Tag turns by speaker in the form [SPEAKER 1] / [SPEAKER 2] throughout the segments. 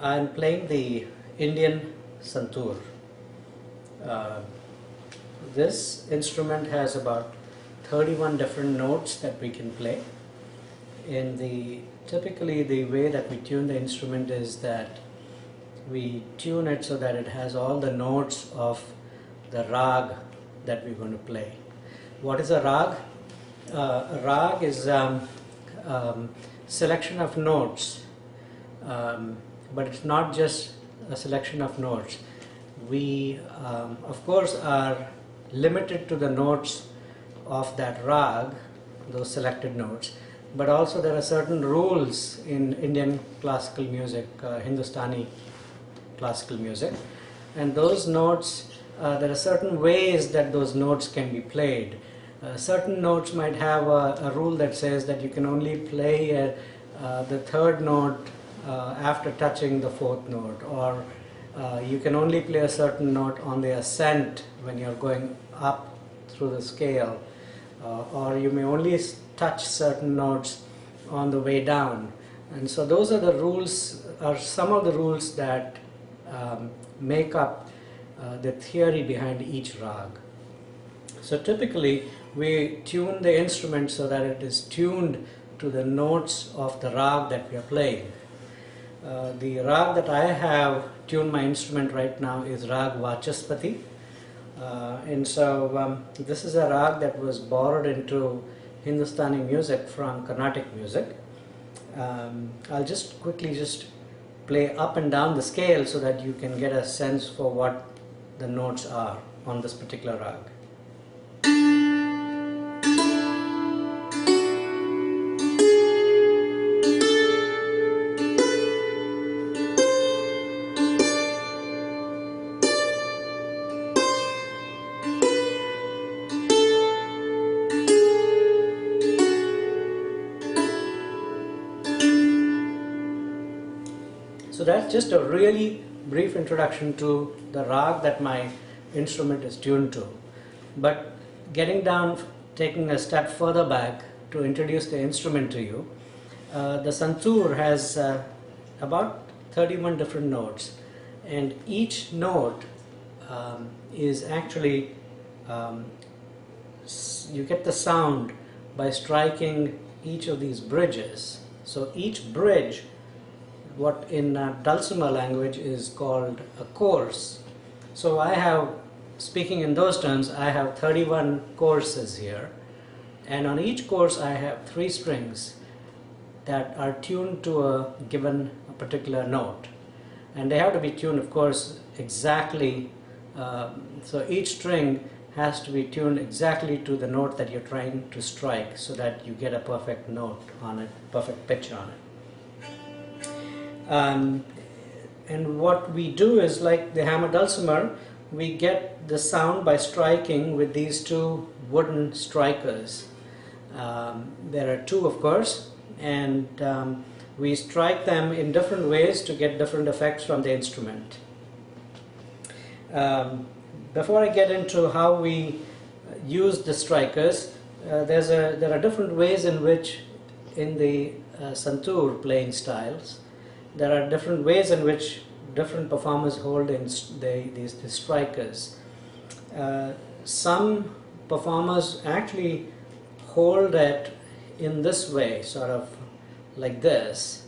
[SPEAKER 1] I'm playing the Indian Santoor. Uh, this instrument has about 31 different notes that we can play. Typically the way that we tune the instrument is that we tune it so that it has all the notes of the rag that we're going to play. What is a rag? A rag is selection of notes, but it's not just a selection of notes. We of course are limited to the notes of that rag, those selected notes, but also there are certain rules in Indian classical music, Hindustani classical music, and those notes, there are certain ways that those notes can be played. Certain notes might have a rule that says that you can only play the third note after touching the fourth note, or you can only play a certain note on the ascent when you're going up through the scale, or you may only touch certain notes on the way down. And so those are the rules, or some of the rules that make up the theory behind each rag. So typically we tune the instrument so that it is tuned to the notes of the rag that we are playing. The rag that I have tuned my instrument right now is Rag Vachaspati. And so this is a rag that was borrowed into Hindustani music from Carnatic music. I'll just quickly play up and down the scale so that you can get a sense for what the notes are on this particular rag. So that's just a really brief introduction to the rag that my instrument is tuned to. But taking a step further back to introduce the instrument to you, the Santoor has about 31 different notes, and each note is actually, you get the sound by striking each of these bridges. So each bridge, what in dulcimer language is called a course. So speaking in those terms, I have 31 courses here, and on each course I have 3 strings that are tuned to a particular note, and they have to be tuned, of course, exactly. So each string has to be tuned exactly to the note that you're trying to strike, so that you get a perfect note on it, perfect pitch on it. And what we do is, like the hammer dulcimer, we get the sound by striking with these 2 wooden strikers. There are 2, of course, and we strike them in different ways to get different effects from the instrument. Before I get into how we use the strikers, there are different ways in which, in the Santoor playing styles, there are different ways in which different performers hold these strikers. Some performers actually hold it in this way, sort of like this.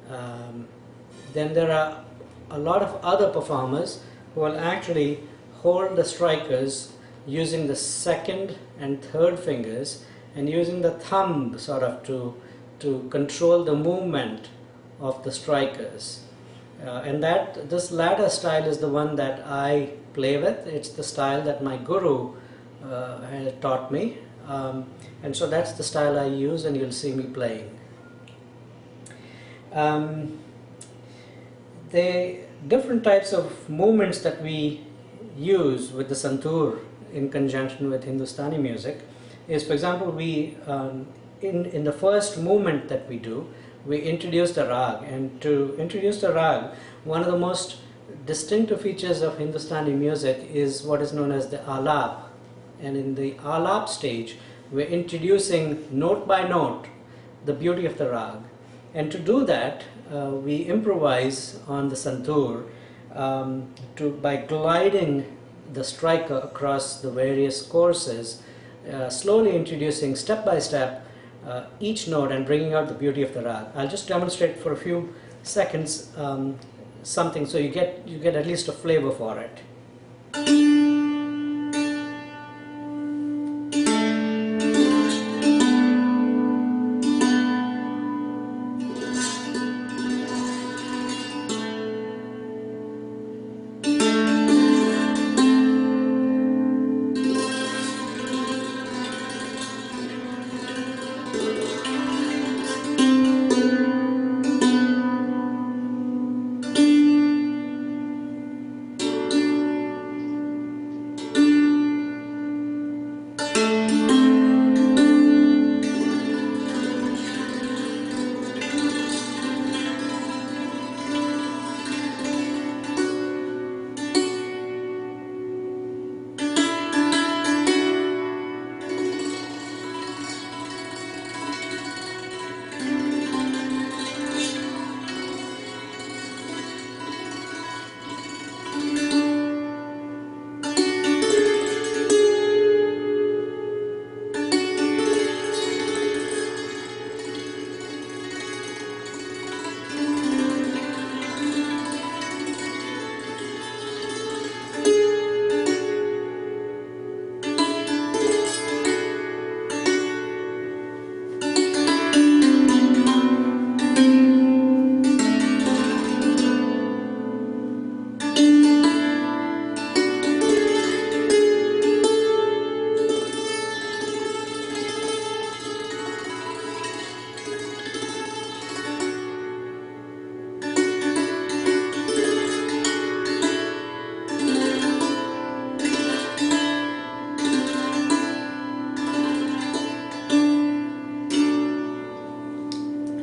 [SPEAKER 1] Then there are a lot of other performers who will actually hold the strikers using the second and third fingers and using the thumb sort of to control the movement of the strikers. And this latter style is the one that I play with. It's the style that my guru had taught me, and so that's the style I use, and you'll see me playing. The different types of movements that we use with the Santoor in conjunction with Hindustani music is, for example, we in the first movement that we do, we introduce the rag, and to introduce the rag, one of the most distinctive features of Hindustani music is what is known as the alap. And in the alap stage, we're introducing note by note the beauty of the rag. And to do that, we improvise on the santoor by gliding the striker across the various courses, slowly introducing step by step each note and bringing out the beauty of the rag. I'll just demonstrate for a few seconds something so you get at least a flavor for it.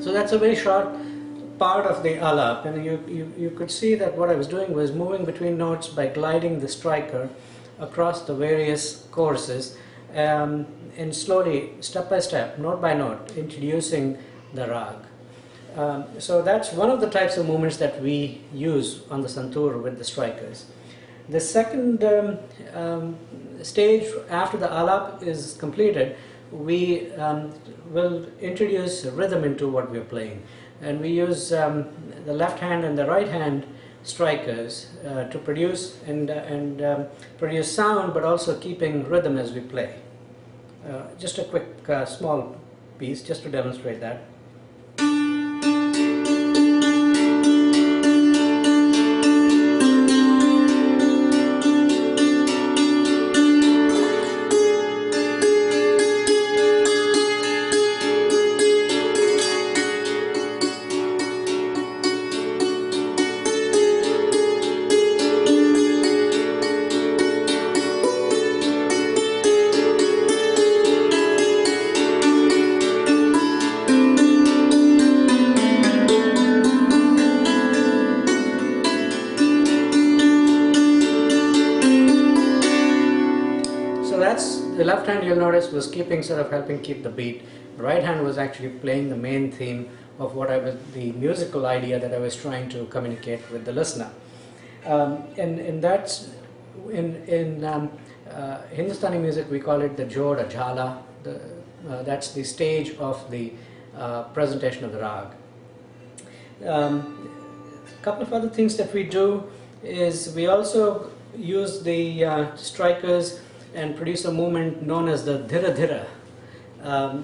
[SPEAKER 1] So that's a very short part of the alap, and you could see that what I was doing was moving between notes by gliding the striker across the various courses, and slowly, step by step, note by note, introducing the rag. So that's one of the types of movements that we use on the santoor with the strikers. The second stage after the alap is completed, we will introduce rhythm into what we're playing, and we use the left hand and the right hand strikers to produce produce sound, but also keeping rhythm as we play. Just a quick small piece just to demonstrate that. The left hand, you'll notice, was helping keep the beat. The right hand was actually playing the main theme of the musical idea that I was trying to communicate with the listener. In Hindustani music, we call it the Jod or Jhala. That's the stage of the presentation of the rag. A couple of other things that we do is we also use the strikers and produce a movement known as the dhira dhira.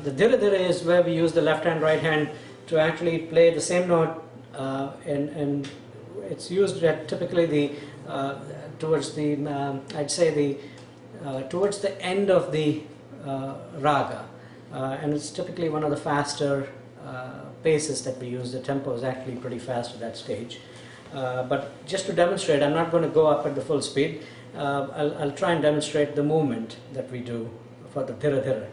[SPEAKER 1] The dhira dhira is where we use the left hand, right hand to actually play the same note, and it's used at typically towards the towards the end of the raga, and it's typically one of the faster paces that we use. The tempo is actually pretty fast at that stage. But just to demonstrate, I'm not going to go up at the full speed. I'll try and demonstrate the movement that we do for the dhira dhira.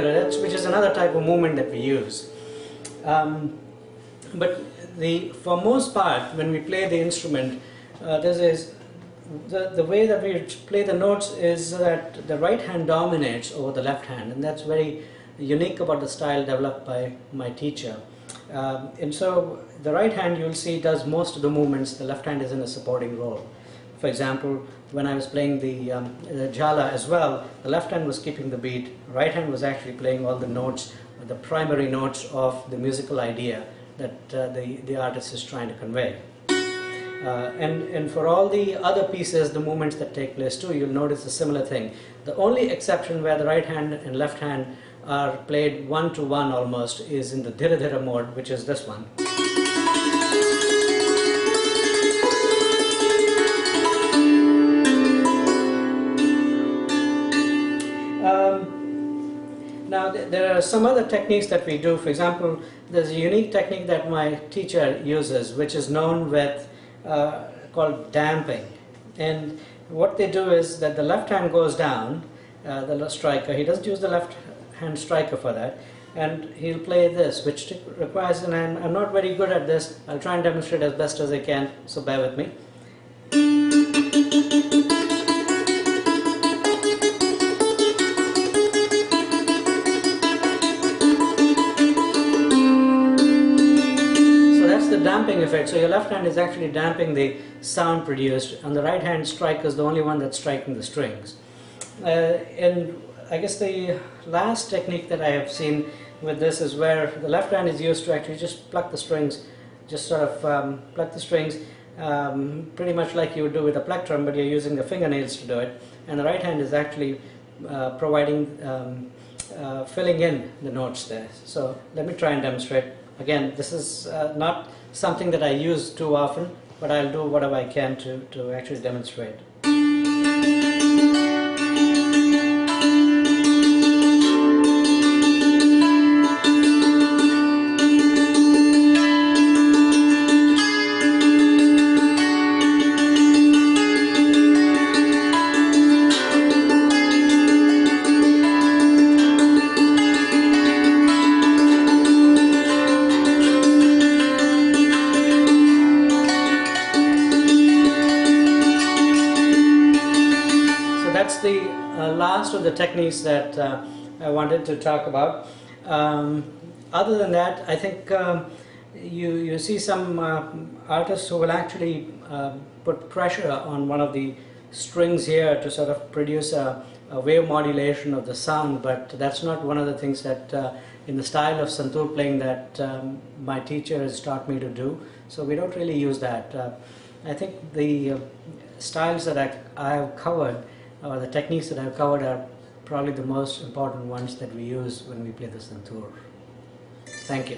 [SPEAKER 1] dhira, which is another type of movement that we use. But for most part, when we play the instrument, the way that we play the notes is that the right hand dominates over the left hand, and that's very unique about the style developed by my teacher. And so the right hand, you'll see, does most of the movements. The left hand is in a supporting role. For example, when I was playing the jhala as well, the left hand was keeping the beat, right hand was actually playing all the notes, the primary notes of the musical idea that the artist is trying to convey. And for all the other pieces, the movements that take place too, you'll notice a similar thing. The only exception where the right hand and left hand are played one-to-one almost is in the dhira dhira mode, which is this one. Now there are some other techniques that we do. For example, there's a unique technique that my teacher uses, which is known with called damping. And what they do is that the left hand goes down, the striker. He doesn't use the left hand striker for that, and he'll play this, which requires, and I'm not very good at this. I'll try and demonstrate as best as I can, so bear with me. Damping effect. So your left hand is actually damping the sound produced, and the right hand striker is the only one that's striking the strings. And I guess the last technique that I have seen with this is where the left hand is used to actually just pluck the strings, just sort of pluck the strings, pretty much like you would do with a plectrum, but you're using the fingernails to do it. And the right hand is actually providing, filling in the notes there. So let me try and demonstrate. Again, this is not something that I use too often, but I'll do whatever I can to actually demonstrate. That's the last of the techniques that I wanted to talk about. Other than that, I think you see some artists who will actually put pressure on one of the strings here to sort of produce a wave modulation of the sound, but that's not one of the things that in the style of santoor playing that my teacher has taught me to do. So we don't really use that. I think the styles that I have covered, or the techniques that I've covered, are probably the most important ones that we use when we play the santoor. Thank you.